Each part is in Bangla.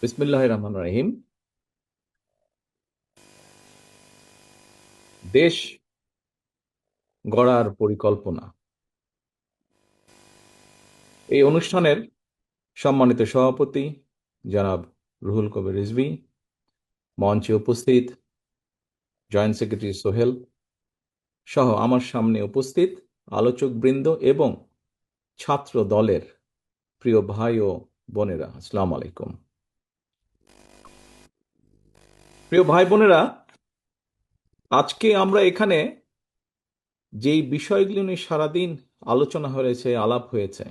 বিসমিল্লাহির রহমানির রহিম। দেশ গড়ার পরিকল্পনা, এই অনুষ্ঠানের সম্মানিত সভাপতি জনাব রুহুল কবির রিজভী, মঞ্চে উপস্থিত জয়েন্ট সেক্রেটারি সোহেল সহ আমার সামনে উপস্থিত আলোচক বৃন্দ এবং ছাত্র দলের প্রিয় ভাই ও বোনেরা, আসসালামু আলাইকুম। প্রিয় ভাই বোনেরা, আজকে আমরা এখানে যেই বিষয়গুলো নিয়ে সারাদিন আলোচনা হয়েছে, আলাপ হয়েছে,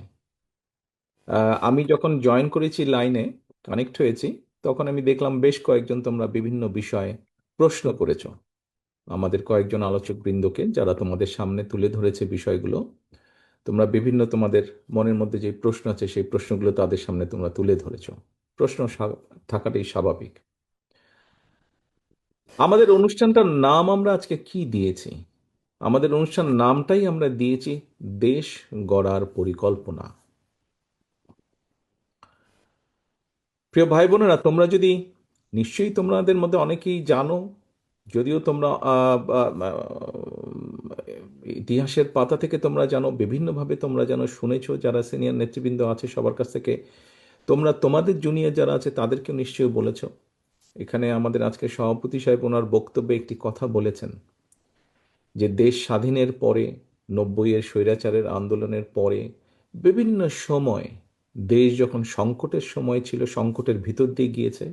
আমি যখন জয়েন করেছি, লাইনে কানেক্ট হয়েছি, তখন আমি দেখলাম বেশ কয়েকজন তোমরা বিভিন্ন বিষয়ে প্রশ্ন করেছো আমাদের কয়েকজন আলোচক বৃন্দকে, যারা তোমাদের সামনে তুলে ধরেছে বিষয়গুলো। তোমরা বিভিন্ন তোমাদের মনের মধ্যে যে প্রশ্ন আছে সেই প্রশ্নগুলো তাদের সামনে তোমরা তুলে ধরেছো। প্রশ্ন থাকাটাই স্বাভাবিক। আমাদের অনুষ্ঠানটার নাম আমরা আজকে কি দিয়েছি? আমাদের অনুষ্ঠান নামটাই আমরা দিয়েছি দেশ গড়ার পরিকল্পনা। প্রিয় ভাই বোনেরা, তোমরা যদি, নিশ্চয়ই তোমাদের মধ্যে অনেকেই জানো, যদিও তোমরা ইতিহাসের পাতা থেকে তোমরা জানো, বিভিন্নভাবে তোমরা জানো, শুনেছো, যারা সিনিয়র নেতৃবৃন্দ আছে সবার কাছ থেকে তোমরা তোমাদের জুনিয়র যারা আছে তাদেরকেও নিশ্চয়ই বলেছো। এখানে আমাদের আজকে সভাপতি সাহেব ওনার বক্তব্যে একটি কথা বলেছেন যে দেশ স্বাধীনের পরে, 90-এর স্বৈরাচারের আন্দোলনের পরে, বিভিন্ন সময় দেশ যখন সংকটের সময় ছিল, সংকটের ভিতর দিয়ে গিয়েছে,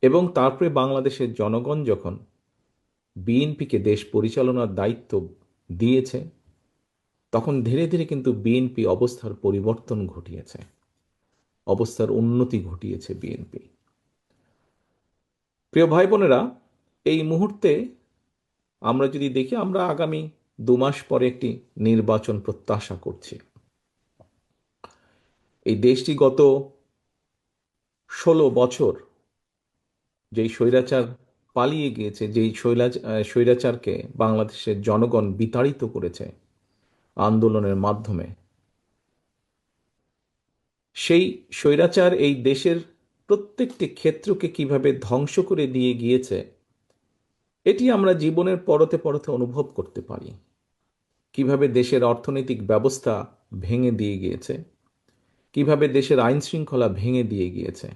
এবং তারপরে বাংলাদেশের জনগণ যখন বিএনপিকে দেশ পরিচালনার দায়িত্ব দিয়েছে, তখন ধীরে ধীরে কিন্তু বিএনপি অবস্থার পরিবর্তন ঘটিয়েছে, অবস্থার উন্নতি ঘটিয়েছে বিএনপি। প্রিয় ভাই বোনেরা, এই মুহূর্তে আমরা যদি দেখি, আমরা আগামী 2 মাস পরে একটি নির্বাচন প্রত্যাশা করছি। এই দেশটি গত 16 বছর যেই স্বৈরাচার পালিয়ে গিয়েছে, যেই স্বৈরাচারকে বাংলাদেশের জনগণ বিতাড়িত করেছে আন্দোলনের মাধ্যমে, সেই স্বৈরাচার এই দেশের প্রত্যেকটি ক্ষেত্রকে কিভাবে ধ্বংস করে দিয়ে গিয়েছে, এটি আমরা জীবনের পরতে পরতে অনুভব করতে পারি। কিভাবে দেশের অর্থনৈতিক ব্যবস্থা ভেঙে দিয়ে গিয়েছে, কিভাবে দেশের আইন শৃঙ্খলা ভেঙে দিয়ে গিয়েছে,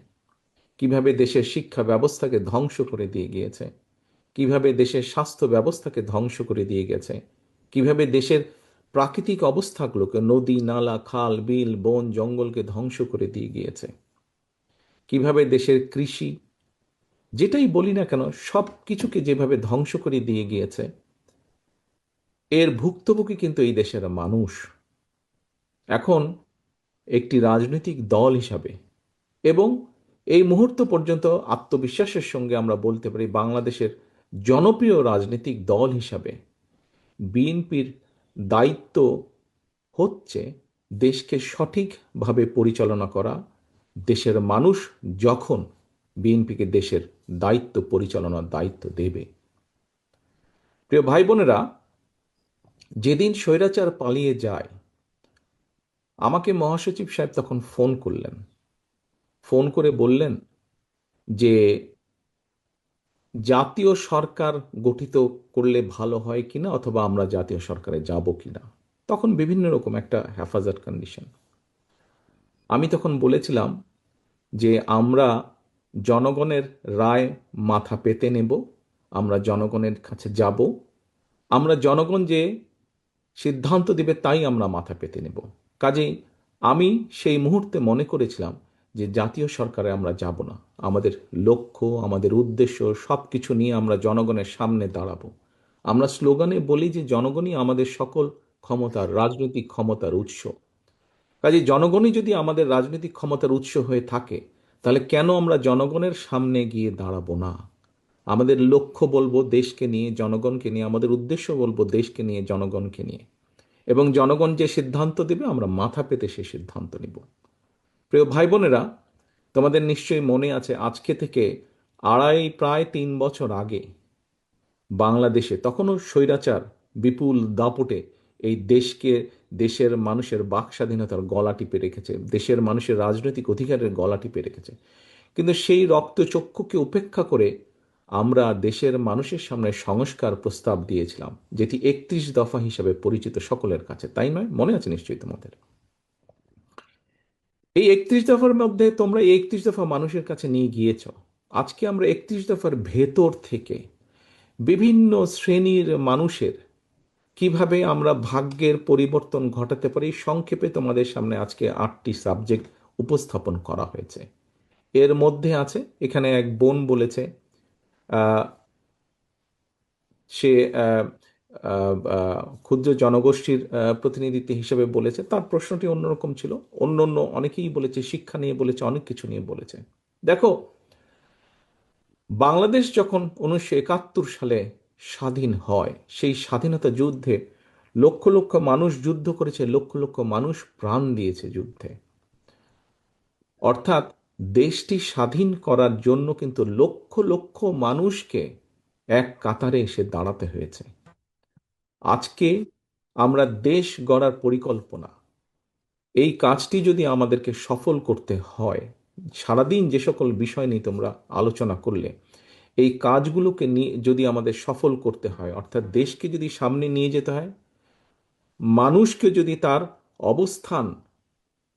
কিভাবে দেশের শিক্ষা ব্যবস্থাকে ধ্বংস করে দিয়ে গিয়েছে, কিভাবে দেশের স্বাস্থ্য ব্যবস্থাকে ধ্বংস করে দিয়ে গেছে, কিভাবে দেশের প্রাকৃতিক অবস্থাগুলোকে, নদী নালা খাল বিল বন জঙ্গলকে ধ্বংস করে দিয়ে গিয়েছে, কিভাবে দেশের কৃষি, যেটাই বলি না কেন, সব কিছুকে যেভাবে ধ্বংস করে দিয়ে গিয়েছে, এর ভুক্তভোগী কিন্তু এই দেশের মানুষ। এখন একটি রাজনৈতিক দল হিসাবে, এবং এই মুহূর্ত পর্যন্ত আত্মবিশ্বাসের সঙ্গে আমরা বলতে পারি বাংলাদেশের জনপ্রিয় রাজনৈতিক দল হিসাবে বিএনপির দায়িত্ব হচ্ছে দেশকে সঠিকভাবে পরিচালনা করা। দেশের মানুষ যখন বিএনপিকে দেশের দায়িত্ব, পরিচালনার দায়িত্ব দেবে, প্রিয় ভাই বোনেরা, যেদিন স্বৈরাচার পালিয়ে যায়, আমাকে মহাসচিব সাহেব তখন ফোন করলেন। ফোন করে বললেন যে জাতীয় সরকার গঠিত করলে ভালো হয় কিনা, অথবা আমরা জাতীয় সরকারে যাব কিনা। তখন বিভিন্ন রকম একটা হেফাজত কন্ডিশন। আমি তখন বলেছিলাম যে আমরা জনগণের রায় মাথা পেতে নেব, আমরা জনগণের কাছে যাব, আমরা জনগণ যে সিদ্ধান্ত দিবে তাই আমরা মাথা পেতে নেব। কাজেই আমি সেই মুহূর্তে মনে করেছিলাম যে জাতীয় সরকারে আমরা যাব না। আমাদের লক্ষ্য, আমাদের উদ্দেশ্য সব কিছু নিয়ে আমরা জনগণের সামনে দাঁড়াবো। আমরা স্লোগানে বলি যে জনগণই আমাদের সকল ক্ষমতার, রাজনৈতিক ক্ষমতার উৎস। কাজে জনগণই যদি আমাদের রাজনৈতিক ক্ষমতার উৎস হয়ে থাকে, তাহলে কেন আমরা জনগণের সামনে গিয়ে দাঁড়াবো না? আমাদের লক্ষ্য বলবো দেশকে নিয়ে, জনগণকে নিয়ে, আমাদের উদ্দেশ্য বলবো দেশকে নিয়ে, জনগণকে নিয়ে, এবং জনগণ যে সিদ্ধান্ত দেবে আমরা মাথা পেতে সে সিদ্ধান্ত নিব। প্রিয় ভাই বোনেরা, তোমাদের নিশ্চয়ই মনে আছে, আজকে থেকে প্রায় 3 বছর আগে বাংলাদেশে তখনও স্বৈরাচার বিপুল দাপটে এই দেশকে, দেশের মানুষের বাক স্বাধীনতার গলা টিপে রেখেছে, দেশের মানুষের রাজনৈতিক অধিকারের গলা টিপে রেখেছে। কিন্তু সেই রক্তচক্ষুকে উপেক্ষা করে আমরা দেশের মানুষের সামনে সংস্কার প্রস্তাব দিয়েছিলাম, যেটি 31 দফা হিসাবে পরিচিত সকলের কাছে, তাই নয়? মনে আছে নিশ্চয়ই তোমাদের। এই 31 দফার মধ্যে তোমরা এই 31 দফা মানুষের কাছে নিয়ে গিয়েছ। আজকে আমরা 31 দফার ভেতর থেকে বিভিন্ন শ্রেণীর মানুষের কিভাবে আমরা ভাগ্যের পরিবর্তন ঘটাতে পারি, সংক্ষেপে তোমাদের সামনে আজকে 8টি সাবজেক্ট উপস্থাপন করা হয়েছে। এর মধ্যে আছে, এখানে এক বোন বলেছে, আহ, সে আহ, আহ, আহ, ক্ষুদ্র জনগোষ্ঠীর প্রতিনিধিত্ব হিসেবে বলেছে। তার প্রশ্নটি অন্যরকম ছিল। অন্য অন্য অনেকেই বলেছে, শিক্ষা নিয়ে বলেছে, অনেক কিছু নিয়ে বলেছে। দেখো, বাংলাদেশ যখন 1971 সালে স্বাধীন হয়, সেই স্বাধীনতা যুদ্ধে লক্ষ লক্ষ মানুষ যুদ্ধ করেছে, লক্ষ লক্ষ মানুষ প্রাণ দিয়েছে যুদ্ধে। অর্থাৎ দেশটি স্বাধীন করার জন্য কিন্তু লক্ষ লক্ষ মানুষকে এক কাতারে এসে দাঁড়াতে হয়েছে। আজকে আমরা দেশ গড়ার পরিকল্পনা, এই কাজটি যদি আমাদেরকে সফল করতে হয়, সারাদিন যে সকল বিষয় নিয়ে তোমরা আলোচনা করলে, এই কাজগুলোকে নিয়ে যদি আমাদের সফল করতে হয়, অর্থাৎ দেশকে যদি সামনে নিয়ে যেতে হয়, মানুষকে যদি তার অবস্থান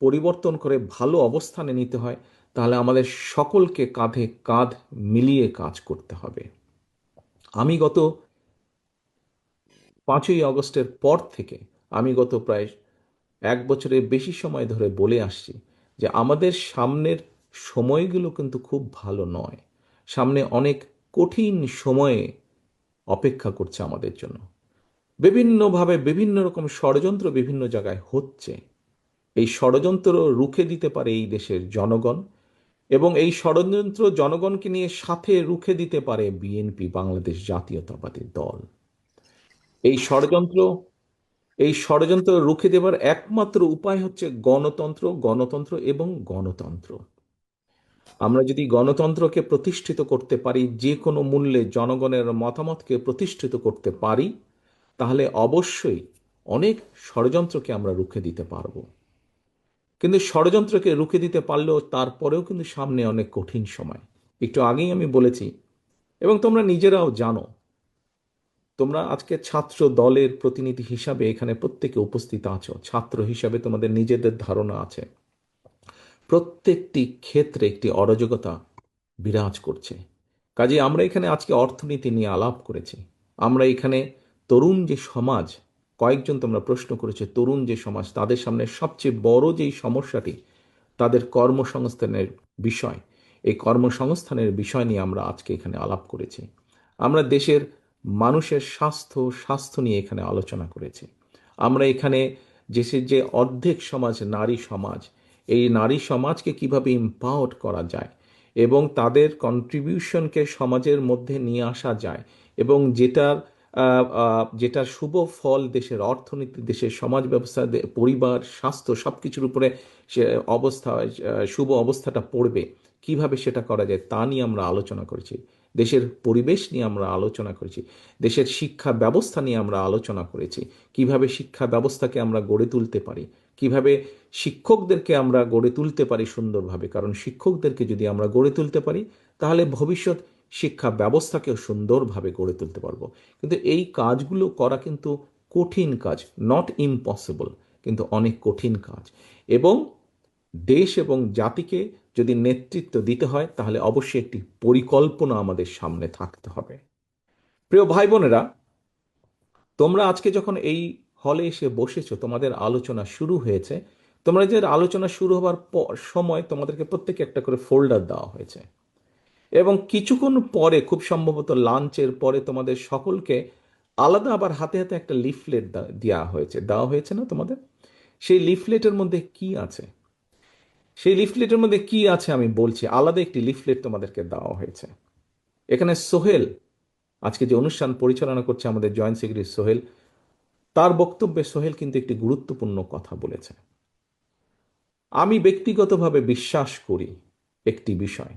পরিবর্তন করে ভালো অবস্থানে নিতে হয়, তাহলে আমাদের সকলকে কাঁধে কাঁধ মিলিয়ে কাজ করতে হবে। আমি গত 5ই আগস্টের পর থেকে, আমি গত প্রায় 1 বছরের বেশি সময় ধরে বলে আসছি যে আমাদের সামনের সময়গুলো কিন্তু খুব ভালো নয়। সামনে অনেক কঠিন সময়ে অপেক্ষা করছে আমাদের জন্য। বিভিন্নভাবে বিভিন্ন রকম ষড়যন্ত্র বিভিন্ন জায়গায় হচ্ছে। এই ষড়যন্ত্র রুখে দিতে পারে এই দেশের জনগণ, এবং এই ষড়যন্ত্র জনগণকে নিয়ে সাথে রুখে দিতে পারে বিএনপি, বাংলাদেশ জাতীয়তাবাদী দল। এই ষড়যন্ত্র এই ষড়যন্ত্র রুখে দেবার একমাত্র উপায় হচ্ছে গণতন্ত্র, গণতন্ত্র এবং গণতন্ত্র। আমরা যদি গণতন্ত্রকে প্রতিষ্ঠিত করতে পারি, যে কোনো মূল্যে জনগণের মতামতকে প্রতিষ্ঠিত করতে পারি, তাহলে অবশ্যই অনেক ষড়যন্ত্রকে আমরা রুখে দিতে পারবো। কিন্তু ষড়যন্ত্রকে রুখে দিতে পারলেও তারপরেও কিন্তু সামনে অনেক কঠিন সময়। একটু আগেই আমি বলেছি, এবং তোমরা নিজেরাও জানো, তোমরা আজকে ছাত্র দলের প্রতিনিধি হিসাবে এখানে প্রত্যেকে উপস্থিত আছো। ছাত্র হিসাবে তোমাদের নিজেদের ধারণা আছে, প্রত্যেকটি ক্ষেত্রে একটি অরাজকতা বিরাজ করছে। কাজে আমরা এখানে আজকে অর্থনীতি নিয়ে আলাপ করেছি। আমরা এখানে তরুণ যে সমাজ, কয়েকজন তোমরা প্রশ্ন করেছে, তরুণ যে সমাজ, তাদের সামনে সবচেয়ে বড় যেই সমস্যাটি, তাদের কর্মসংস্থানের বিষয়, এই কর্মসংস্থানের বিষয় নিয়ে আমরা আজকে এখানে আলাপ করেছি। আমরা দেশের মানুষের স্বাস্থ্য নিয়ে এখানে আলোচনা করেছি। আমরা এখানে দেশের যে অর্ধেক সমাজ নারী সমাজ, এই নারী সমাজকে কিভাবে ইম্পাওয়ার করা যায় এবং তাদের কন্ট্রিবিউশনকে সমাজের মধ্যে নিয়ে আসা যায়, এবং যেটার শুভ ফল দেশের অর্থনীতি, দেশের সমাজ ব্যবস্থা, পরিবার, স্বাস্থ্য সবকিছুর উপরে সে শুভ অবস্থাটা পড়বে, কিভাবে সেটা করা যায় তা নিয়ে আমরা আলোচনা করেছি। দেশের পরিবেশ নিয়ে আমরা আলোচনা করেছি। দেশের শিক্ষা ব্যবস্থা নিয়ে আমরা আলোচনা করেছি। কিভাবে শিক্ষা ব্যবস্থাকে আমরা গড়ে তুলতে পারি, কিভাবে শিক্ষকদেরকে আমরা গড়ে তুলতে পারি সুন্দরভাবে, কারণ শিক্ষকদেরকে যদি আমরা গড়ে তুলতে পারি, তাহলে ভবিষ্যৎ শিক্ষা ব্যবস্থাকেও সুন্দরভাবে গড়ে তুলতে পারবো। কিন্তু এই কাজগুলো করা কিন্তু কঠিন কাজ, নট ইম্পসিবল, কিন্তু অনেক কঠিন কাজ। এবং দেশ এবং জাতিকে যদি নেতৃত্ব দিতে হয়, তাহলে অবশ্যই একটি পরিকল্পনা আমাদের সামনে থাকতে হবে। প্রিয় ভাই বোনেরা, তোমরা আজকে যখন এই হলে এসে বসেছো, তোমাদের আলোচনা শুরু হয়েছে। তোমরা যে আলোচনা শুরু হবার সময় তোমাদেরকে প্রত্যেকে একটা করে ফোল্ডার দেওয়া হয়েছে, এবং কিছুক্ষণ পরে, খুব সম্ভবত লাঞ্চের পরে, তোমাদের সকলকে আলাদা আবার হাতে হাতে একটা লিফলেট দেওয়া হয়েছে না তোমাদের? সেই লিফলেটের মধ্যে কি আছে? সেই লিফলেটের মধ্যে কি আছে আমি বলছি। আলাদা একটি লিফলেট তোমাদেরকে দেওয়া হয়েছে। এখানে সোহেল, আজকে যে অনুষ্ঠান পরিচালনা করছে আমাদের জয়েন্ট সেক্রেটারি সোহেল, তার বক্তব্যে সোহেল কিন্তু একটি গুরুত্বপূর্ণ কথা বলেছে। আমি ব্যক্তিগতভাবে বিশ্বাস করি একটি বিষয়,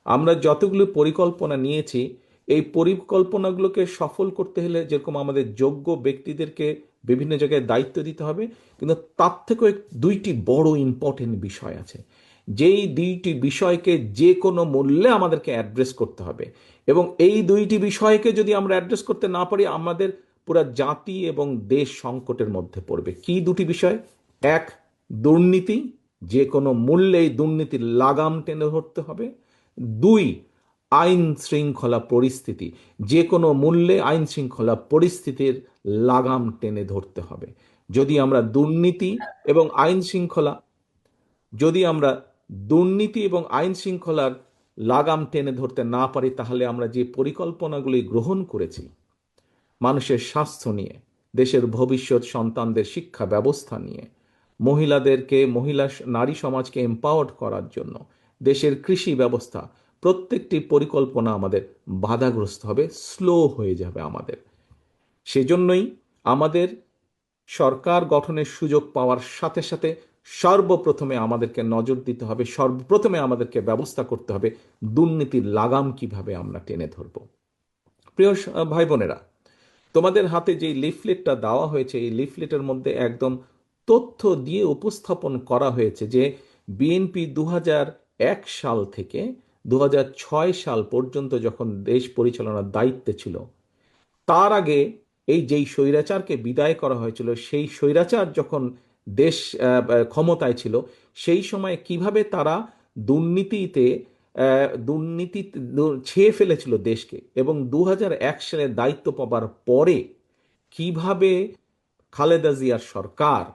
আমরা যতগুলো পরিকল্পনা নিয়েছি, এই পরিকল্পনাগুলোকে সফল করতে হলে যেরকম আমাদের যোগ্য ব্যক্তিদেরকে বিভিন্ন জায়গায় দায়িত্ব দিতে হবে, কিন্তু তার থেকেও 2টি বড় ইম্পর্টেন্ট বিষয় আছে। যেই দুইটি বিষয়কে যে কোনো মূল্যে আমাদেরকে অ্যাড্রেস করতে হবে। এবং এই দুইটি বিষয়কে যদি আমরা অ্যাড্রেস করতে না পারি, আমাদের পুরা জাতি এবং দেশ সংকটের মধ্যে পড়বে। কি দুটি বিষয়? এক, দুর্নীতি, যে কোনো মূল্যে এই দুর্নীতির লাগাম টেনে ধরতে হবে। দুই, আইন শৃঙ্খলা পরিস্থিতি, যে কোনো মূল্যে আইন শৃঙ্খলা পরিস্থিতির লাগাম টেনে ধরতে হবে। যদি আমরা দুর্নীতি এবং আইন শৃঙ্খলা যদি আমরা দুর্নীতি এবং আইন শৃঙ্খলার লাগাম টেনে ধরতে না পারি, তাহলে আমরা যে পরিকল্পনাগুলি গ্রহণ করেছি মানুষের স্বাস্থ্য নিয়ে, দেশের ভবিষ্যৎ সন্তানদের শিক্ষা ব্যবস্থা নিয়ে, নারী সমাজকে এম্পাওয়ার্ড করার জন্য, দেশের কৃষি ব্যবস্থা, প্রত্যেকটি পরিকল্পনা আমাদের বাধাগ্রস্ত হবে, স্লো হয়ে যাবে আমাদের। সেজন্যই আমাদের সরকার গঠনের সুযোগ পাওয়ার সাথে সাথে সর্বপ্রথমে আমাদেরকে নজর দিতে হবে, সর্বপ্রথমে আমাদেরকে ব্যবস্থা করতে হবে দুর্নীতির লাগাম কিভাবে আমরা টেনে ধরব। প্রিয় ভাই বোনেরা, তোমাদের হাতে যে লিফলেটটা দেওয়া হয়েছে, এই লিফলেটের মধ্যে একদম তথ্য দিয়ে উপস্থাপন করা হয়েছে যে বিএনপি 2001 সাল থেকে 2006 সাল পর্যন্ত যখন দেশ পরিচালনার দায়িত্বে ছিল, তার আগে এই যেই স্বৈরাচারকে বিদায় করা হয়েছিল, সেই স্বৈরাচার যখন দেশ ক্ষমতায় ছিল, সেই সময় কিভাবে তারা দুর্নীতিতে দুর্নীতি ছেয়ে ফেলেছিল দেশকে, এবং 2001 সালে দায়িত্ব পাবার পরে কিভাবে খালেদা জিয়ার সরকার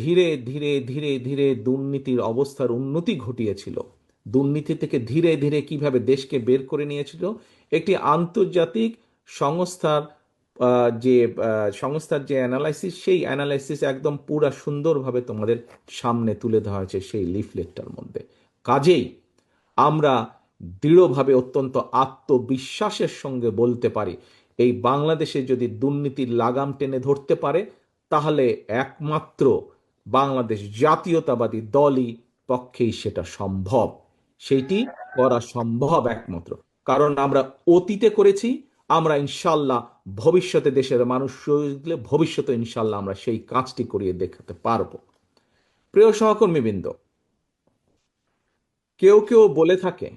ধীরে ধীরে ধীরে ধীরে দুর্নীতির অবস্থার উন্নতি ঘটিয়েছিল, দুর্নীতি থেকে ধীরে ধীরে কিভাবে দেশকে বের করে নিয়েছিল। একটি আন্তর্জাতিক সংস্থার সংস্থার যে অ্যানালাইসিস, সেই অ্যানালাইসিস একদম পুরা সুন্দরভাবে তোমাদের সামনে তুলে ধরা হয়েছে সেই লিফলেটটার মধ্যে। কাজেই আমরা দৃঢ়ভাবে, অত্যন্ত আত্মবিশ্বাসের সঙ্গে বলতে পারি, এই বাংলাদেশে যদি দুর্নীতির লাগাম টেনে ধরতে পারে, তাহলে একমাত্র বাংলাদেশ জাতীয়তাবাদী দলই পক্ষেই সেটা সম্ভব। সেইটি করা সম্ভব একমাত্র কারণ আমরা অতীতে করেছি, আমরা ইনশাল্লাহ ভবিষ্যতে দেশের মানুষ দিলে ভবিষ্যতে ইনশাল্লাহ আমরা সেই কাজটি করিয়ে দেখাতে পারবো। প্রিয় সহকর্মীবৃন্দ, কেউ কেউ বলে থাকে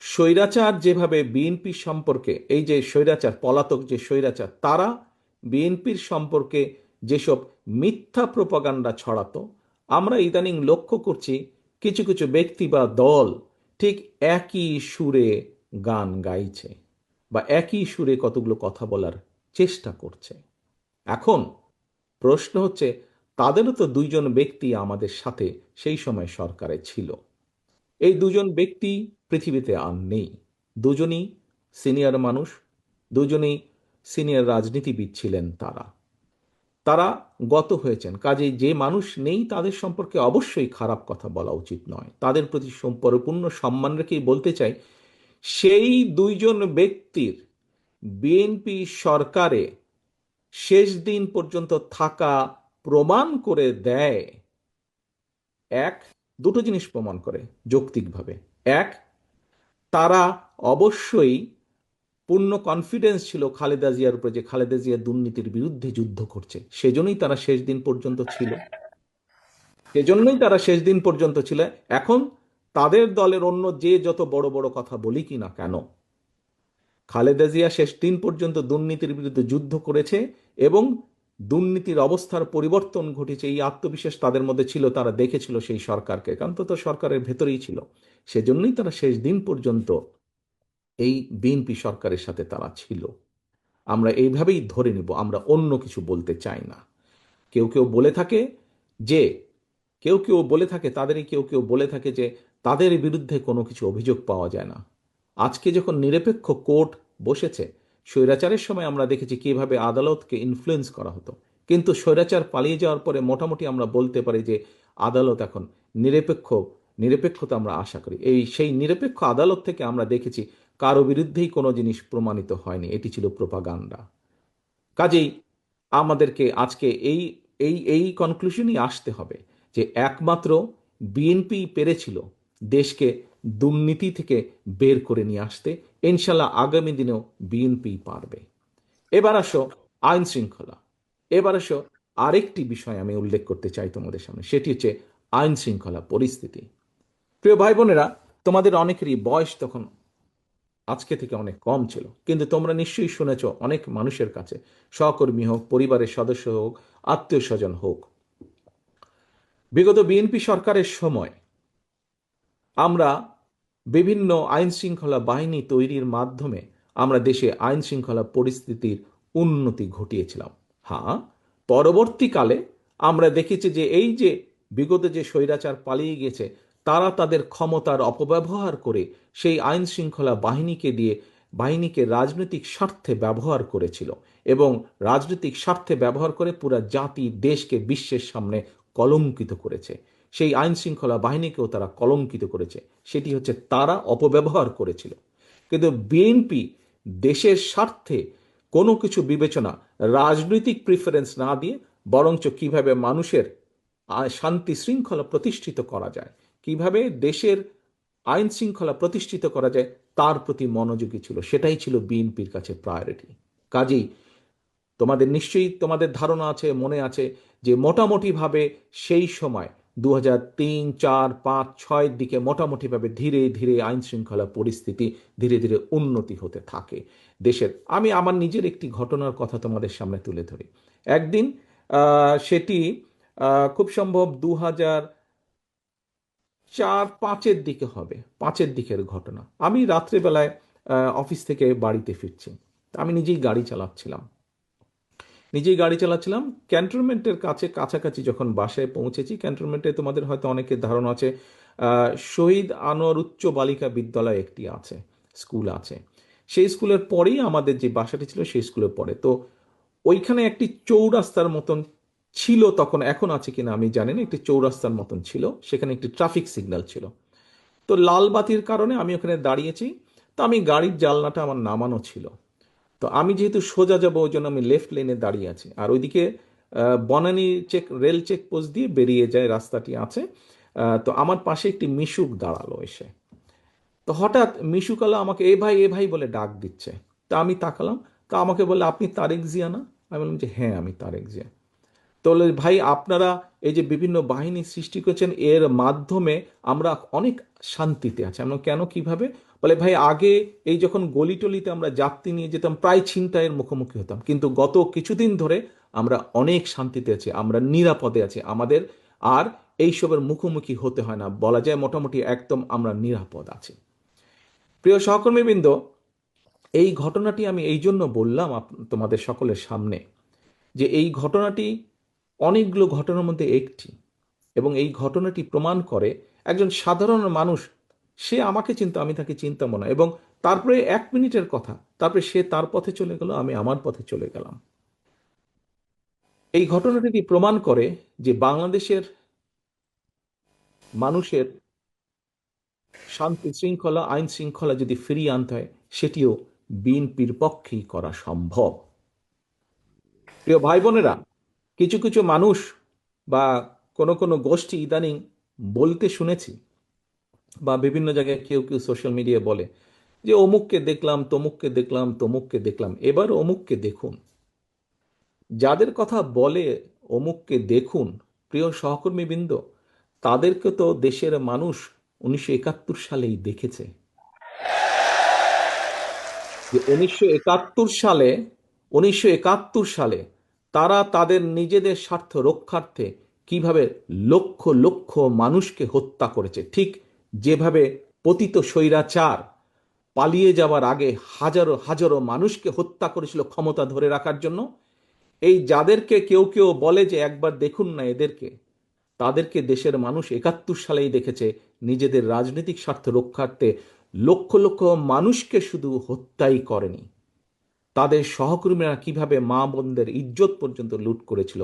স্বৈরাচার যেভাবে বিএনপি সম্পর্কে, এই যে স্বৈরাচার, পলাতক যে স্বৈরাচার, তারা বিএনপির সম্পর্কে যেসব মিথ্যা প্রপাগান্ডা ছড়াতো, আমরা ইদানিং লক্ষ্য করছি কিছু কিছু ব্যক্তি বা দল ঠিক একই সুরে গান গাইছে বা একই সুরে কতগুলো কথা বলার চেষ্টা করছে। এখন প্রশ্ন হচ্ছে, তাদেরও তো দুইজন ব্যক্তি আমাদের সাথে সেই সময় সরকারে ছিল। এই দুজন ব্যক্তি পৃথিবীতে আর নেই। দুজনই সিনিয়র মানুষ, দুজনেই সিনিয়র রাজনীতিবিদ ছিলেন। তারা তারা গত হয়েছেন। কাজেই যে মানুষ নেই তাদের সম্পর্কে অবশ্যই খারাপ কথা বলা উচিত নয়। তাদের প্রতি পরিপূর্ণ সম্মান রেখেই বলতে চাই, সেই দুইজন ব্যক্তির বিএনপি সরকারে শেষ দিন পর্যন্ত থাকা প্রমাণ করে দেয়, এক, দুটো জিনিস প্রমাণ করে যৌক্তিকভাবে। এক, তারা অবশ্যই পূর্ণ কনফিডেন্স ছিল খালেদা জিয়ার উপরে যে খালেদা জিয়া দুর্নীতির বিরুদ্ধে যুদ্ধ করছে, সেজন্যই তারা শেষ দিন পর্যন্ত ছিল, সেজন্যই তারা শেষ দিন পর্যন্ত ছিল। এখন তাদের দলের অন্য যে যত বড় বড় কথা বলি কি না কেন, খালেদা জিয়া শেষ দিন পর্যন্ত দুর্নীতির বিরুদ্ধে যুদ্ধ করেছে এবং দুর্নীতির অবস্থার পরিবর্তন ঘটেছে, এই আত্মবিশ্বাস তাদের মধ্যে ছিল। তারা দেখেছিল সেই সরকারকে, কারণ তো সরকারের ভেতরেই ছিল, সেজন্যই তারা শেষ দিন পর্যন্ত এই বিএনপি সরকারের সাথে তারা ছিল। আমরা এইভাবেই ধরে নেব, আমরা অন্য কিছু বলতে চাই না। কেউ কেউ বলে থাকে যে কেউ কেউ বলে থাকে যে তাদের বিরুদ্ধে কোনো কিছু অভিযোগ পাওয়া যায় না। আজকে যখন নিরপেক্ষ কোর্ট বসেছে, স্বৈরাচারের সময় আমরা দেখেছি কিভাবে আদালতকে ইনফ্লুয়েন্স করা হতো, কিন্তু স্বৈরাচার পালিয়ে যাওয়ার পরে মোটামুটি আমরা বলতে পারি যে আদালত এখন নিরপেক্ষতা আমরা আশা করি। সেই নিরপেক্ষ আদালত থেকে আমরা দেখেছি কারো বিরুদ্ধেই কোনো জিনিস প্রমাণিত হয়নি, এটি ছিল প্রোপাগান্ডা। কাজেই আমাদেরকে আজকে এই এই এই কনক্লুশনই আসতে হবে যে একমাত্র বিএনপি পেরেছিল দেশকে দুর্নীতি থেকে বের করে নিয়ে আসতে। ইনশাল্লাহ আগামী দিনেও বিএনপি পারবে। এবার আসো আইন শৃঙ্খলা। এবার আসো আরেকটি বিষয় আমি উল্লেখ করতে চাই তোমাদের সামনে, সেটি হচ্ছে আইন শৃঙ্খলা পরিস্থিতি। প্রিয় ভাই বোনেরা, তোমাদের অনেকেরই বয়স তখন আজকে থেকে অনেক কম ছিল, কিন্তু তোমরা নিশ্চয়ই শুনেছ অনেক মানুষের কাছে, সহকর্মী হোক, পরিবারের সদস্য হোক, আত্মীয় স্বজন হোক, বিগত বিএনপি সরকারের সময় আমরা বিভিন্ন আইন শৃঙ্খলা বাহিনী তৈরির মাধ্যমে আমরা দেশে আইন শৃঙ্খলা পরিস্থিতির উন্নতি ঘটিয়েছিলাম। হ্যাঁ, পরবর্তীকালে আমরা দেখেছি যে এই যে বিগত যে স্বৈরাচার পালিয়ে গেছে, তারা তাদের ক্ষমতার অপব্যবহার করে সেই আইন শৃঙ্খলা বাহিনীকে রাজনৈতিক স্বার্থে ব্যবহার করেছিল, এবং রাজনৈতিক স্বার্থে ব্যবহার করে পুরা জাতি দেশকে বিশ্বের সামনে কলঙ্কিত করেছে। সেই আইন শৃঙ্খলা বাহিনীকেও তারা কলঙ্কিত করেছে, সেটি হচ্ছে তারা অপব্যবহার করেছিল। কিন্তু বিএনপি দেশের স্বার্থে কোনো কিছু বিবেচনা, রাজনৈতিক প্রিফারেন্স না দিয়ে বরঞ্চ কিভাবে মানুষের শান্তি শৃঙ্খলা প্রতিষ্ঠিত করা যায়, কিভাবে দেশের আইন শৃঙ্খলা প্রতিষ্ঠিত করা যায়, তার প্রতি মনোযোগী ছিল। সেটাই ছিল বিএনপির কাছে প্রায়োরিটি। কাজেই তোমাদের নিশ্চয়ই তোমাদের ধারণা আছে, মনে আছে যে মোটামুটিভাবে সেই সময় 2003, 4, 5, 6 দিকে মোটামুটিভাবে ধীরে ধীরে আইন শৃঙ্খলা পরিস্থিতি ধীরে ধীরে উন্নতি হতে থাকে দেশের। আমি আমার নিজের একটি ঘটনার কথা তোমাদের সামনে তুলে ধরি। একদিন সেটি খুব সম্ভব 2004-5 দিকে হবে, 5 দিকের ঘটনা। আমি রাত্রেবেলায় অফিস থেকে বাড়িতে ফিরছি। আমি নিজেই গাড়ি চালাচ্ছিলাম। ক্যান্টনমেন্টের কাছাকাছি যখন বাসায় পৌঁছেছি, ক্যান্টনমেন্টে তোমাদের হয়তো অনেকের ধারণা আছে, শহীদ আনোয়ার উচ্চ বালিকা বিদ্যালয় একটি আছে, স্কুল আছে। সেই স্কুলের পরেই আমাদের যে বাসাটি ছিল, সেই স্কুলের পরে। তো ওইখানে একটি চৌরাস্তার মতন ছিল তখন, এখন আছে কিনা আমি জানি না, একটি চৌরাস্তার মতন ছিল, সেখানে একটি ট্রাফিক সিগন্যাল ছিল। তো লাল বাতির কারণে আমি ওখানে দাঁড়িয়েছি। তো আমি গাড়ির জানলাটা আমার নামানো ছিল। তো আমি যেহেতু সোজা যাবো, ওই জন্য আমি লেফট লেনে দাঁড়িয়ে আছি, আর ওইদিকে বনানী রেল চেক পোস্ট দিয়ে বেরিয়ে যায় রাস্তাটি আছে। তো আমার পাশে একটি মিশুক দাঁড়ালো এসে। তো হঠাৎ মিশুকালা আমাকে এ ভাই এ ভাই বলে ডাক দিচ্ছে। তা আমি তাকালাম, তা আমাকে বলে, আপনি তারেক জিয়া না? আমি বললাম যে হ্যাঁ, আমি তারেক জিয়া। তো বলে, ভাই আপনারা এই যে বিভিন্ন বাহিনী সৃষ্টি করেছেন, এর মাধ্যমে আমরা অনেক শান্তিতে আছি। আমরা কেন, কিভাবে? বলে, ভাই আগে এই যখন গলি টলিতে আমরা যাত্রী নিয়ে যেতাম, প্রায় ছিনতাইয়ের মুখোমুখি হতাম, কিন্তু গত কিছুদিন ধরে আমরা অনেক শান্তিতে আছি, আমরা নিরাপদে আছি, আমাদের আর এইসবের মুখোমুখি হতে হয় না, বলা যায় মোটামুটি একদম আমরা নিরাপদ আছি। প্রিয় সহকর্মীবৃন্দ, এই ঘটনাটি আমি এই জন্য বললাম তোমাদের সকলের সামনে, যে এই ঘটনাটি অনেকগুলো ঘটনার মধ্যে একটি, এবং এই ঘটনাটি প্রমাণ করে একজন সাধারণ মানুষ, সে আমাকে চিনতো, আমি তাকে চিনতাম না, এবং তারপরে 1 মিনিটের কথা, তারপরে সে তার পথে চলে গেল, আমি আমার পথে চলে গেলাম। এই ঘটনাটি প্রমাণ করে যে বাংলাদেশের মানুষের শান্তি শৃঙ্খলা, আইন শৃঙ্খলা যদি ফিরিয়ে আনতে হয়, সেটিও বিএনপির পক্ষেই করা সম্ভব। প্রিয় ভাই বোনেরা, কিছু কিছু মানুষ বা কোনো কোনো গোষ্ঠী ইদানিং বলতে শুনেছি, বা বিভিন্ন জায়গায় কেউ কেউ সোশ্যাল মিডিয়ায় বলে যে অমুককে দেখলাম, তমুককে দেখলাম, তমুককে দেখলাম। এবার অমুককে দেখুন। যাদের কথা বলে অমুককে দেখুন, প্রিয় সহকর্মীবৃন্দ, তাদেরকে তো দেশের মানুষ 1971 সালেই দেখেছে। যে 1971 সালে তারা তাদের নিজেদের স্বার্থ রক্ষার্থে কিভাবে লক্ষ লক্ষ মানুষকে হত্যা করেছে, ঠিক যেভাবে পতিত স্বৈরাচার পালিয়ে যাওয়ার আগে হাজারো হাজারো মানুষকে হত্যা করেছিল ক্ষমতা ধরে রাখার জন্য। এই যাদেরকে কেউ কেউ বলে যে একবার দেখুন না এদেরকে, তাদেরকে দেশের মানুষ 71 সালেই দেখেছে নিজেদের রাজনৈতিক স্বার্থ রক্ষার্থে লক্ষ লক্ষ মানুষকে শুধু হত্যাই করেনি, তাদের সহকর্মীরা কিভাবে মা বোনদের ইজ্জত পর্যন্ত লুট করেছিল।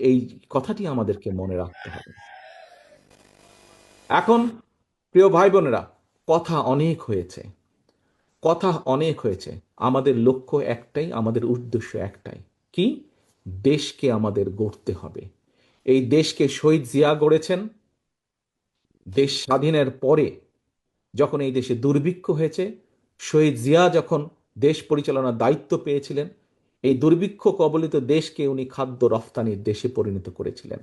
এই কথাটি আমাদেরকে মনে রাখতে হবে। এখন প্রিয় ভাই বোনেরা, কথা অনেক হয়েছে, কথা অনেক হয়েছে। আমাদের লক্ষ্য একটাই, আমাদের উদ্দেশ্য একটাই, কি? দেশকে আমাদের গড়তে হবে। এই দেশকে শহীদ জিয়া গড়েছেন। দেশ স্বাধীনের পরে যখন এই দেশে দুর্ভিক্ষ হয়েছে, শহীদ জিয়া যখন দেশ পরিচালনার দায়িত্ব পেয়েছিলেন, এই দুর্ভিক্ষ কবলিত দেশকে উনি খাদ্য রফতানির দেশে পরিণত করেছিলেন।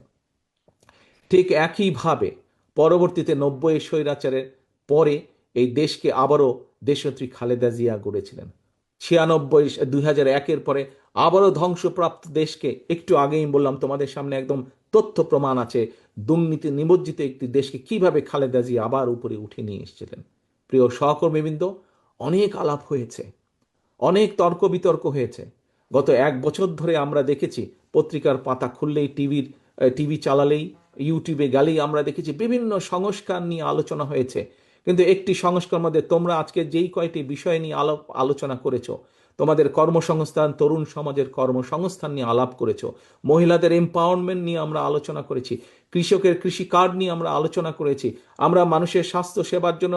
ঠিক একইভাবে পরবর্তীতে 90 স্বৈরাচারের পরে এই দেশকে আবারও দেশনেত্রী খালেদা জিয়া গড়েছিলেন। 96 2001-এর পরে আবারও ধ্বংসপ্রাপ্ত দেশকে, একটু আগেই বললাম তোমাদের সামনে একদম তথ্য প্রমাণ আছে, দুর্নীতি নিমজ্জিত একটি দেশকে কিভাবে খালেদা জিয়া আবার উপরে উঠে নিয়ে এসেছিলেন। প্রিয় সহকর্মীবৃন্দ, অনেক আলাপ হয়েছে, অনেক তর্ক বিতর্ক হয়েছে। গত 1 বছর ধরে আমরা দেখেছি, পত্রিকার পাতা খুললেই, টিভি চালালেই, ইউটিউবে গেলেই আমরা দেখেছি বিভিন্ন সংস্কার নিয়ে আলোচনা হয়েছে। কিন্তু একটি সংস্কার মধ্যে তোমরা আজকে যেই কয়টি বিষয় নিয়ে আলোচনা করেছো, তোমাদের কর্মসংস্থান, তরুণ সমাজের কর্মসংস্থান নিয়ে আলাপ করেছো, মহিলাদের এম্পাওয়ারমেন্ট নিয়ে আমরা আলোচনা করেছি, কৃষকের কৃষি কার্ড নিয়ে আমরা আলোচনা করেছি, আমরা মানুষের স্বাস্থ্য সেবার জন্য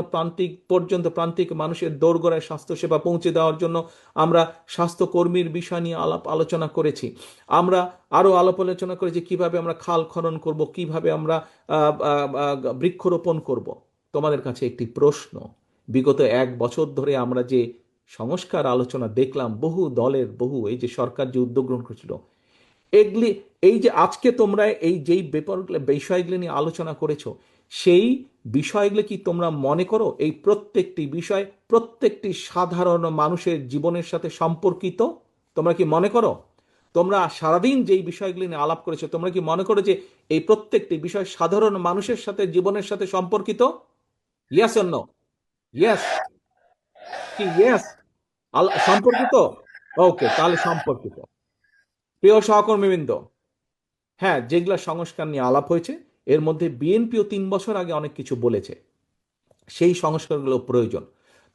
প্রান্তিক মানুষের দোরগোড়ায় স্বাস্থ্যসেবা পৌঁছে দেওয়ার জন্য আমরা স্বাস্থ্যকর্মীর বিষয় নিয়ে আলোচনা করেছি। আমরা আরো আলোচনা করেছি কিভাবে আমরা খাল খনন করব, কিভাবে আমরা বৃক্ষরোপণ করব। তোমাদের কাছে একটি প্রশ্ন, বিগত 1 বছর ধরে আমরা যে সংস্কার আলোচনা দেখলাম, বহু দলের, এই যে সরকার যে উদ্যোগ গ্রহণ করেছিল, এগুলি, এই যে আজকে তোমরা এই যেই বিষয়গুলি নিয়ে আলোচনা করেছো, সেই বিষয়গুলো কি তোমরা মনে করো এই প্রত্যেকটি বিষয় প্রত্যেকটি সাধারণ মানুষের জীবনের সাথে সম্পর্কিত? তোমরা কি মনে করো, তোমরা সারাদিন যেই বিষয়গুলি নিয়ে আলাপ করেছো, তোমরা কি মনে করো যে এই প্রত্যেকটি বিষয় সাধারণ মানুষের সাথে, জীবনের সাথে সম্পর্কিত? Yes or no? ইয়েস কি ইয়েস? সম্পর্কিত? ওকে, তাহলে সম্পর্কিত। প্রিয় সহকর্মীবৃন্দ, হ্যাঁ, যেগুলা সংস্কার নিয়ে আলাপ হয়েছে, এর মধ্যে বিএনপিও 3 বছর আগে অনেক কিছু বলেছে, সেই সংস্কারগুলো প্রয়োজন।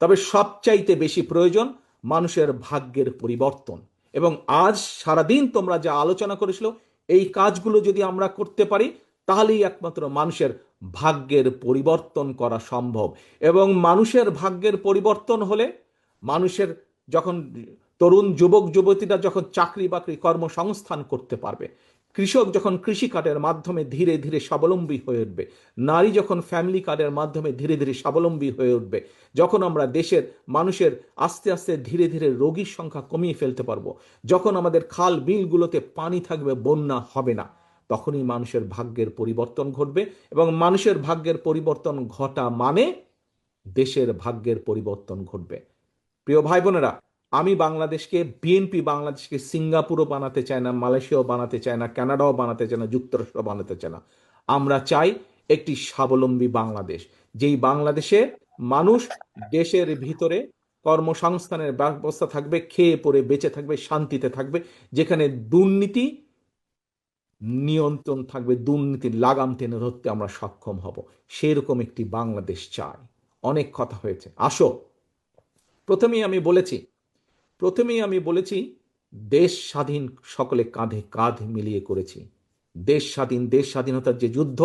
তবে সবচাইতে বেশি প্রয়োজন মানুষের ভাগ্যের পরিবর্তন। এবং আজ সারাদিন তোমরা যা আলোচনা করেছিল, এই কাজগুলো যদি আমরা করতে পারি, তাহলেই একমাত্র মানুষের ভাগ্যের পরিবর্তন করা সম্ভব। এবং মানুষের ভাগ্যের পরিবর্তন হলে, মানুষের যখন তরুণ যুবক যুবতীরা যখন চাকরি বাকরি কর্মসংস্থান করতে পারবে, কৃষক যখন কৃষি কার্ডের মাধ্যমে ধীরে ধীরে স্বাবলম্বী হয়ে উঠবে, নারী যখন ফ্যামিলি কার্ডের মাধ্যমে ধীরে ধীরে স্বাবলম্বী হয়ে উঠবে, যখন আমরা দেশের মানুষের আস্তে আস্তে ধীরে ধীরে রোগীর সংখ্যা কমিয়ে ফেলতে পারবো, যখন আমাদের খাল বিলগুলোতে পানি থাকবে, বন্যা হবে না, তখনই মানুষের ভাগ্যের পরিবর্তন ঘটবে। এবং মানুষের ভাগ্যের পরিবর্তন ঘটা মানে দেশের ভাগ্যের পরিবর্তন ঘটবে। প্রিয় ভাই বোনেরা, বিএনপি বাংলাদেশকে সিঙ্গাপুরও বানাতে চায় না, মালয়েশিয়াও বানাতে চায় না, কানাডাও বানাতে চায় না, যুক্তরাষ্ট্র বানাতে চায় না। আমরা চাই একটি স্বাবলম্বী বাংলাদেশ, যেই বাংলাদেশে মানুষ দেশের ভিতরে কর্মসংস্থানের ব্যবস্থা থাকবে, খেয়ে পরে বেঁচে থাকবে, শান্তিতে থাকবে, যেখানে দুর্নীতি নিয়ন্ত্রণ থাকবে, দুর্নীতির লাগাম টেনে ধরতে আমরা সক্ষম হব। সেরকম একটি বাংলাদেশ চাই। অনেক কথা হয়েছে, আসো, প্রথমেই আমি বলেছি দেশ স্বাধীন সকলে কাঁধে কাঁধ মিলিয়ে করেছি। দেশ স্বাধীনতার যে যুদ্ধ,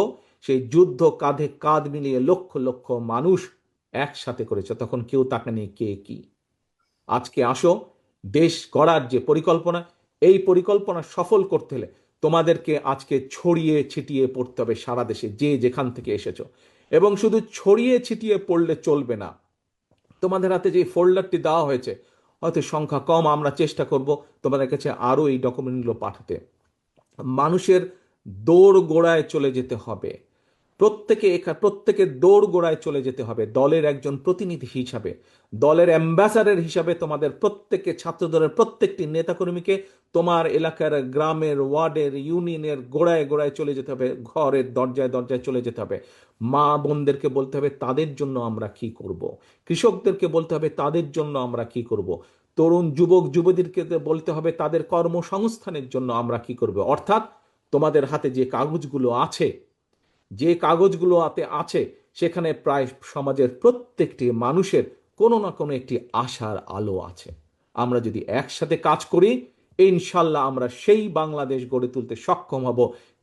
সেই যুদ্ধ কাঁধে কাঁধ মিলিয়ে লক্ষ লক্ষ মানুষ একসাথে করেছে, তখন কেউ তাকে নিয়ে কে কি। আজকে আসো, দেশ গড়ার যে পরিকল্পনা, এই পরিকল্পনা সফল করতে হলে তোমাদেরকে আজকে ছড়িয়ে ছিটিয়ে পড়তে হবে সারা দেশে, যে যেখান থেকে এসেছো। এবং শুধু ছড়িয়ে ছিটিয়ে পড়লে চলবে না, তোমাদের হাতে যে ফোল্ডারটি দেওয়া হয়েছে, হয়তো সংখ্যা কম, আমরা চেষ্টা করব তোমাদের কাছে আরো এই ডকুমেন্টগুলো পাঠাতে। মানুষের দৌড় গোড়ায় চলে যেতে হবে, প্রত্যেকের দৌড় গোড়ায় চলে যেতে হবে, দলের একজন প্রতিনিধি হিসাবে, দলের অ্যাম্বাসাডার হিসাবে তোমাদের প্রত্যেককে, ছাত্রদলের প্রত্যেকটি নেতাকর্মীকে তোমার এলাকার, গ্রামের, ওয়ার্ডের, ইউনিয়নের গোড়ায় গোড়ায় চলে যেতে হবে, ঘরের দরজায় দরজায় চলে যেতে হবে। মা বোনদেরকে বলতে হবে তাদের জন্য আমরা কি করব, কৃষকদেরকে বলতে হবে তাদের জন্য আমরা কি করব, তরুণ যুবক যুবতীদেরকে বলতে হবে তাদের কর্মসংস্থানের জন্য আমরা কি করব। অর্থাৎ তোমাদের হাতে যে কাগজগুলো হাতে আছে, সেখানে প্রায় সমাজের প্রত্যেকটি মানুষের কোনো না কোনো একটি আশার আলো আছে। আমরা যদি একসাথে কাজ করি, ইনশাল্লাহ আমরা সেই বাংলাদেশ গড়ে তুলতে সক্ষম হব,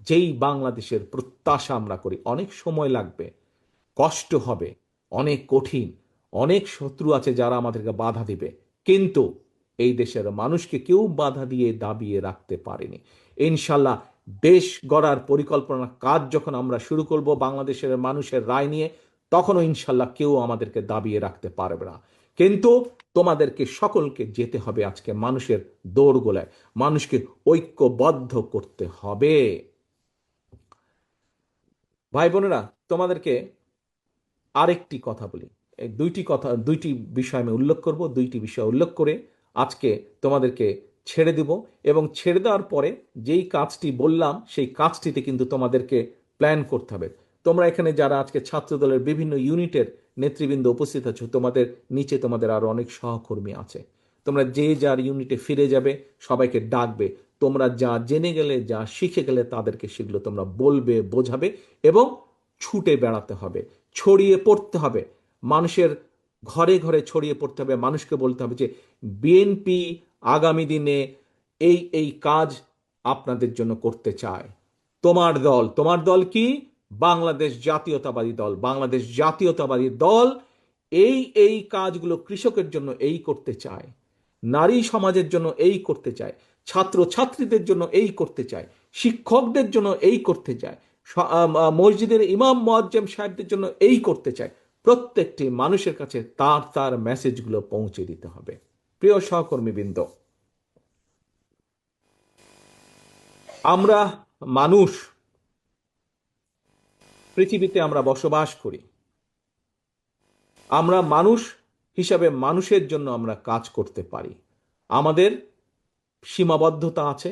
যেই বাংলাদেশের প্রত্যাশা আমরা করি। অনেক সময় লাগবে, কষ্ট হবে, অনেক কঠিন, অনেক শত্রু আছে যারা আমাদেরকে বাধা দিবে, কিন্তু এই দেশের মানুষকে কেউ বাধা দিয়ে দাবিয়ে রাখতে পারেনি। ইনশাল্লাহ দেশ গড়ার পরিকল্পনা কাজ যখন আমরা শুরু করব বাংলাদেশের মানুষের রায় নিয়ে, তখনও ইনশাল্লাহ কেউ আমাদেরকে দাবিয়ে রাখতে পারবে না। কিন্তু তোমাদেরকে সকলকে যেতে হবে আজকে মানুষের দৌড়গোলায়, মানুষকে ঐক্যবদ্ধ করতে হবে। ভাই বোনেরা, তোমাদেরকে আরেকটি কথা বলি। এই দুইটি বিষয় আমি উল্লেখ করব। দুইটি বিষয় উল্লেখ করে আজকে তোমাদেরকে ছেড়ে দিব, এবং ছেড়ে দেওয়ার পরে যেই কাজটি বললাম সেই কাজটিতে কিন্তু তোমাদেরকে প্ল্যান করতে হবে। তোমরা এখানে যারা আজকে ছাত্রদলের বিভিন্ন ইউনিটের নেতৃবৃন্দ উপস্থিত আছো, তোমাদের নিচে তোমাদের আরো অনেক সহকর্মী আছে। তোমরা যে যার ইউনিটে ফিরে যাবে, সবাইকে ডাকবে। তোমরা যা জেনে গেলে, যা শিখে গেলে, তাদেরকে সেগুলো তোমরা বলবে, বোঝাবে, এবং ছুটে বেড়াতে হবে, ছড়িয়ে পড়তে হবে। মানুষের ঘরে ঘরে ছড়িয়ে পড়তে হবে। মানুষকে বলতে হবে যে বিএনপি আগামী দিনে এই এই কাজ আপনাদের জন্য করতে চায়। তোমার দল কি? বাংলাদেশ জাতীয়তাবাদী দল। বাংলাদেশ জাতীয়তাবাদী দল এই এই কাজগুলো কৃষকের জন্য এই করতে চায়, নারী সমাজের জন্য এই করতে চায়, ছাত্র ছাত্রীদের জন্য এই করতে চায়, শিক্ষকদের জন্য এই করতে চায়, মসজিদের ইমাম মুয়াজ্জেম সাহেবদের জন্য এই করতে চায়। প্রত্যেকটি মানুষের কাছে তার তার মেসেজগুলো পৌঁছে দিতে হবে। প্রিয় সহকর্মীবৃন্দ, আমরা মানুষ, পৃথিবীতে আমরা বসবাস করি। আমরা মানুষ হিসাবে মানুষের জন্য আমরা কাজ করতে পারি। আমাদের সীমাবদ্ধতা আছে,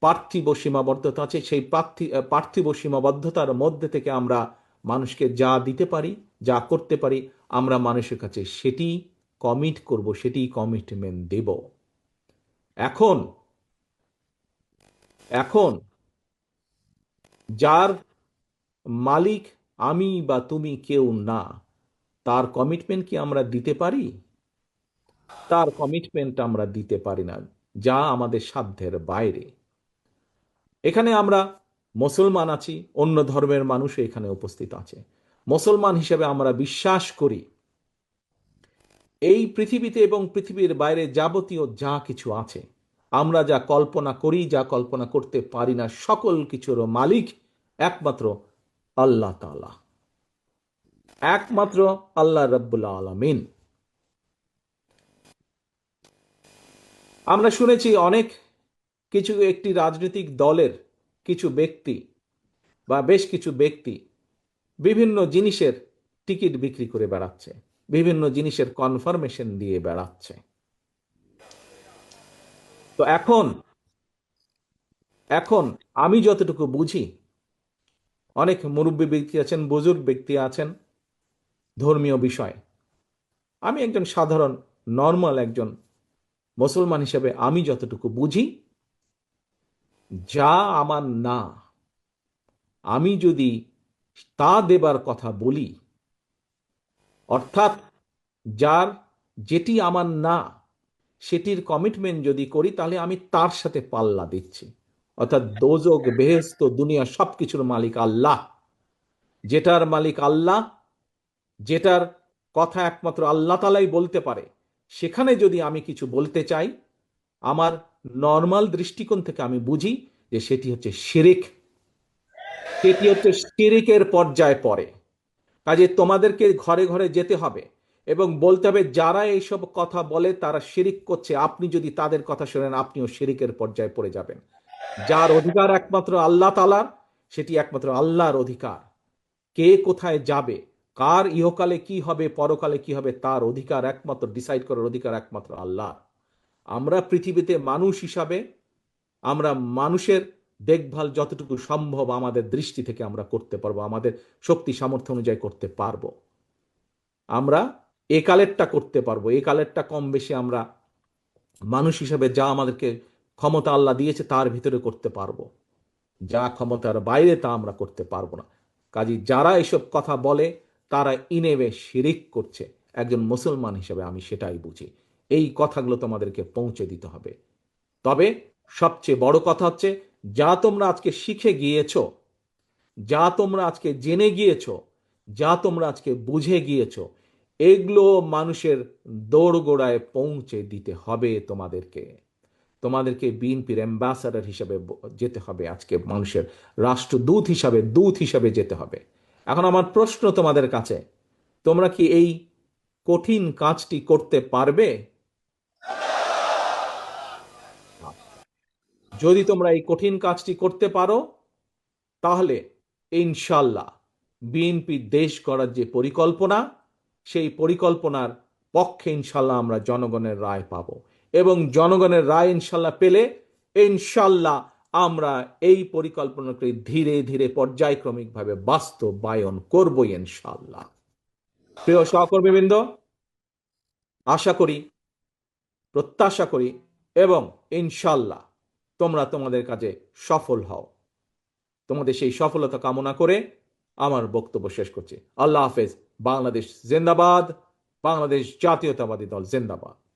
পার্থিব সীমাবদ্ধতা আছে। সেই পার্থিব সীমাবদ্ধতার মধ্যে থেকে আমরা মানুষকে যা দিতে পারি, যা করতে পারি, আমরা মানুষের কাছে সেটি কমিট করব, সেটি কমিটমেন্ট দেব। এখন এখন যার মালিক আমি বা তুমি কেউ না, তার কমিটমেন্ট কি আমরা দিতে পারি? তার কমিটমেন্ট আমরা দিতে পারি না, যা আমাদের সাধ্যের বাইরে। এখানে আমরা মুসলমান আছি, অন্য ধর্মের মানুষও এখানে উপস্থিত আছে। মুসলমান হিসেবে আমরা বিশ্বাস করি এই পৃথিবীতে এবং পৃথিবীর বাইরে যাবতীয় যা কিছু আছে, আমরা যা কল্পনা করি, যা কল্পনা করতে পারি না, সকল কিছুর মালিক একমাত্র আল্লাহ তাআলা, একমাত্র আল্লাহ রাব্বুল আলামিন। আমরা শুনেছি অনেক কিছু, একটি রাজনৈতিক দলের কিছু ব্যক্তি বা বেশ কিছু ব্যক্তি বিভিন্ন জিনিসের টিকিট বিক্রি করে বেড়াচ্ছে, বিভিন্ন জিনিসের কনফার্মেশন দিয়ে বেড়াচ্ছে। তো এখন এখন আমি যতটুকু বুঝি, অনেক মুরব্বী ব্যক্তি আছেন, বুজুর্গ ব্যক্তি আছেন ধর্মীয় বিষয়। আমি একজন সাধারণ নর্মাল একজন মুসলমান হিসেবে আমি যতটুকু বুঝি, যা আমার না, আমি যদি তা দেবার কথা বলি, অর্থাৎ যার যেটি আমার না সেটির কমিটমেন্ট যদি করি, তাহলে আমি তার সাথে পাল্লা দিচ্ছি। অর্থাৎ দোজক বেহেশত দুনিয়া সবকিছুর মালিক আল্লাহ। যেটার মালিক আল্লাহ, যেটার কথা একমাত্র আল্লাহ তাআলাই বলতে পারে, সেখানে যদি আমি কিছু বলতে চাই, আমার নর্মাল দৃষ্টিকোণ থেকে আমি বুঝি যে সেটি হচ্ছে শিরিক, সেটি হচ্ছে শিরিকের পর্যায়ে পড়ে। কাজে তোমাদেরকে ঘরে ঘরে যেতে হবে এবং বলতে হবে যারা এইসব কথা বলে তারা শিরিক করছে। আপনি যদি তাদের কথা শোনেন, আপনিও শিরিকের পর্যায়ে পড়ে যাবেন। যার অধিকার একমাত্র আল্লাহ তাআলার, সেটি একমাত্র আল্লাহর অধিকার। কে কোথায় যাবে, কার ইহকালে কি হবে, পরকালে কি হবে, তার অধিকার একমাত্র, ডিসাইড করার অধিকার একমাত্র আল্লাহ। আমরা পৃথিবীতে মানুষ হিসাবে আমরা মানুষের দেখভাল যতটুকু সম্ভব আমাদের দৃষ্টি থেকে আমরা করতে পারবো, আমাদের শক্তি সামর্থ্য অনুযায়ী করতে পারবো। আমরা এ কালেরটা করতে পারবো, এ কালেরটা কম বেশি আমরা মানুষ হিসাবে যা আমাদেরকে ক্ষমতা আল্লাহ দিয়েছে তার ভিতরে করতে পারবো। যা ক্ষমতার বাইরে তা আমরা করতে পারবো না। কাজী যারা এসব কথা বলে তারা ইনেবে শিরিক করছে। একজন মুসলমান হিসেবে আমি সেটাই বুঝি। এই কথাগুলো তোমাদেরকে পৌঁছে দিতে হবে। তবে সবচেয়ে বড় কথা হচ্ছে, যা তোমরা আজকে শিখে গিয়েছো, যা তোমরা আজকে জেনে গিয়েছো, যা তোমরা আজকে বুঝে গিয়েছো, এগুলো মানুষের দোরগোড়ায় পৌঁছে দিতে হবে তোমাদেরকে। তোমাদেরকে বিএনপির অ্যাম্বাসাডার হিসাবে যেতে হবে, আজকে মানুষের রাষ্ট্রদূত হিসাবে, দূত হিসাবে যেতে হবে। এখন আমার প্রশ্ন তোমাদের কাছে, তোমরা কি এই কঠিন কাজটি করতে পারবে? যদি তোমরা এই কঠিন কাজটি করতে পারো, তাহলে ইনশাল্লাহ বিএনপি দেশ করার যে পরিকল্পনা, সেই পরিকল্পনার পক্ষে ইনশাল্লাহ আমরা জনগণের রায় পাব, এবং জনগণের রায় ইনশাল্লাহ পেলে ইনশাল্লাহ আমরা এই পরিকল্পনাকে ধীরে ধীরে পর্যায়ক্রমিকভাবে বাস্তবায়ন করবো ইনশাল্লাহ। প্রিয় সহকর্মীবৃন্দ, আশা করি, প্রত্যাশা করি এবং ইনশাল্লাহ তোমরা তোমাদের কাজে সফল হও। তোমাদের সেই সফলতা কামনা করে আমার বক্তব্য শেষ করছি। আল্লাহ হাফেজ। বাংলাদেশ জিন্দাবাদ। বাংলাদেশ জাতীয়তাবাদী দল জিন্দাবাদ।